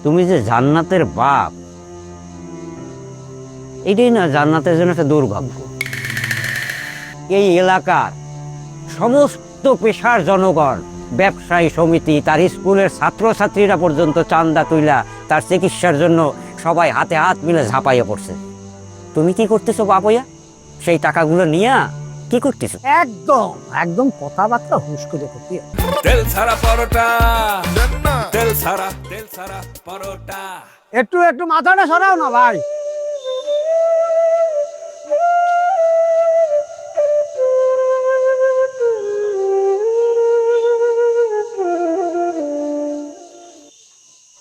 তুমি যে জান্নাতের বাপ, এটাই না জান্নাতের জন্য একটা দুর্ভাগ্য। এই এলাকার সমস্ত পেশার জনগণ, ব্যবসায়ী সমিতি, তার স্কুলের ছাত্রছাত্রীরা পর্যন্ত চান্দা তুইলা তার চিকিৎসার জন্য সবাই হাতে হাত মিলে ঝাঁপাইয়া পড়ছে। তুমি কি করতেছো বাপয়া? সেই টাকাগুলো নিয়া কি করতেছো? একদম একদম কথাবার্তা হুশ করে করতে। তেল ছাড়া পরোটা, তেল ছাড়া পরোটা। একটু একটু মাথাটা সরাও না ভাই।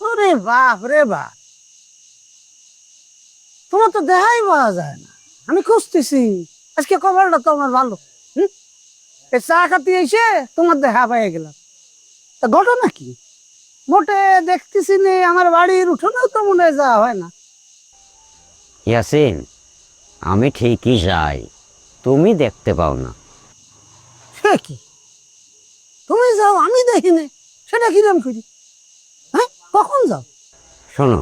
ওরে বাপ রে বাপ, তোমার তো দেখাই পাওয়া যায় না। আমি খুঁজতেছি, আজকে খবরটা তো আমার ভালো। এই চা খাতে এসে তোমার দেখা পেয়ে গেলাম। তা ঘটনা কি? মোটে দেখতেছি নে, আমার বাড়ির উঠোনেও তো মনে হয় যাওয়া হয় না। ইয়াসিন, আমি ঠিকই যাই, তুমি দেখতে পাও না। সে কি, তুমি যাও আমি দেখিনি? সেটা কিরম করি? হ্যাঁ, কখন যাও? শোনো,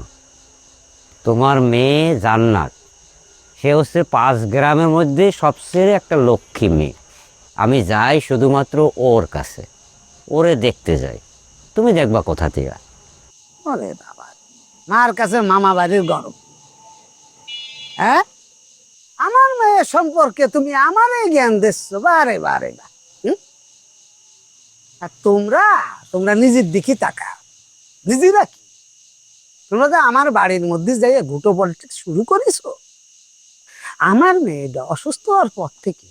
তোমার মেয়ে জান্নাত, সে হচ্ছে 5 গ্রামের মধ্যে সবচেয়ে একটা লক্ষ্মী মেয়ে। আমি যাই শুধুমাত্র ওর কাছে, ওরে দেখতে যাই। তুমি দেখবা কোথা থেকে। ওরে বাবা, মার কাছে মামা বাড়ির গরম। হ্যাঁ, আমার মেয়ে সম্পর্কে তুমি আমারে জ্ঞান দিচ্ছ? বারে বারে বা। আর তোমরা তোমরা নিজের দিকে তাকাও। নিজেরা কি, তোমরা তো আমার বাড়ির মধ্যে যাই গুটো পলিটিক্স শুরু করেছো। আমার মেয়েটা অসুস্থ হওয়ার পর থেকে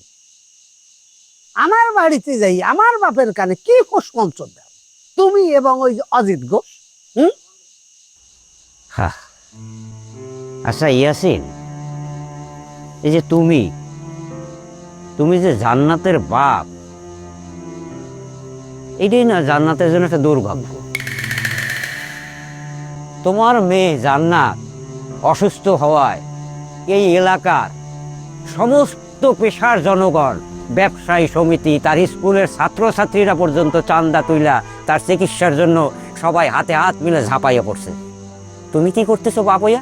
আমার বাড়িতে যাই আমার বাপের কানে কি কুসমন্ত্র দাও তুমি এবং ওই অজিত ঘোষ। হ্যাঁ, আচ্ছা ইয়াসিন, এই যে তুমি যে জান্নাতের বাপ, এটাই না জান্নাতের জন্য একটা দুর্ভাগ্য। তোমার মেয়ে জান্নাত অসুস্থ হওয়ায় এই এলাকার সমস্ত পেশার জনগণ, ব্যবসায়ী সমিতি, তার স্কুলের ছাত্রছাত্রীরা পর্যন্ত চান্দা তুইলা তার চিকিৎসার জন্য সবাই হাতে হাত মিলে ঝাঁপাইয়া পড়ছে। তুমি কি করতেছো বাপয়া?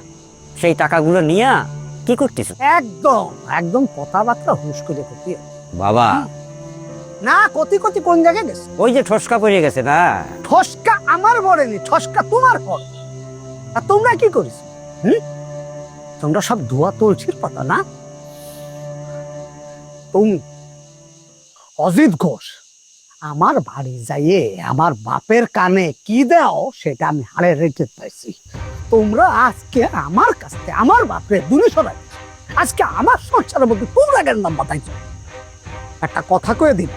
সেই টাকাগুলো নিয়া কি করতেছো? একদম একদম কথাবার্তা হুশ করে করতে। বাবা, না কতি কতি কোন জায়গায় গেছে? ওই যে ঠসকা পড়ে গেছে না। ঠসকা আমার পড়েনি, ঠসকা তোমার পড়। আর তোমরা কি করেছো? তোমরা সব ধোয়া তুলছির পাতা না। তুমি অজিত ঘোষ আমার বাড়ি যাইয়ে আমার বাপের কানে কি দাও সেটা আমি হারে রেটে পাইছি। তোমরা আজকে আমার কাছ থেকে আমার বাপের দূরে সরাই, আজকে আমার সংসারের মধ্যে তোমরা কেন নাম বাতাইছো? একটা কথা কয়ে দিন,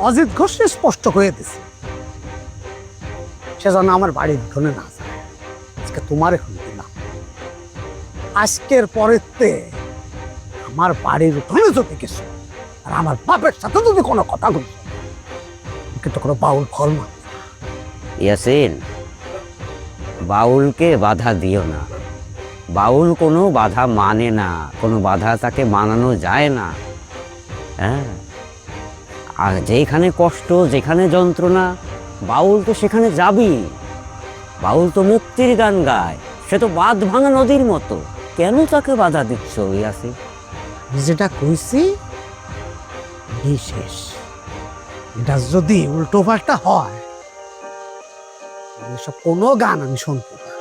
অজিত ঘোষ স্পষ্ট করে দিছে সে যেন আমার বাড়ির উঠোনে না যায়। আজকে তোমার এখন দিলাম, আজকের পরেতে আমার বাড়ির উঠোনে যদি কিছু আর আমার বাপের সাথে যদি কোনো কথা বলি কিন্তু কোনো বাউল ফল না। ইয়াসিন, বাউলকে বাধা দিও না। বাউল কোনো বাধা মানে না, কোনো বাধা তাকে মানানো যায় না। হ্যাঁ, আর যেখানে কষ্ট, যেখানে যন্ত্রণা, বাউল তো সেখানে যাবি। বাউল তো মুক্তির গান গায়, সে তো বাঁধ ভাঙা নদীর মতো। কেন তাকে বাধা দিচ্ছ ইয়াসিন? আমি যেটা কইছি বিশেষ, এটা যদি উল্টো পাল্টা হয় এসব কোনো গান আমি শুনবো না।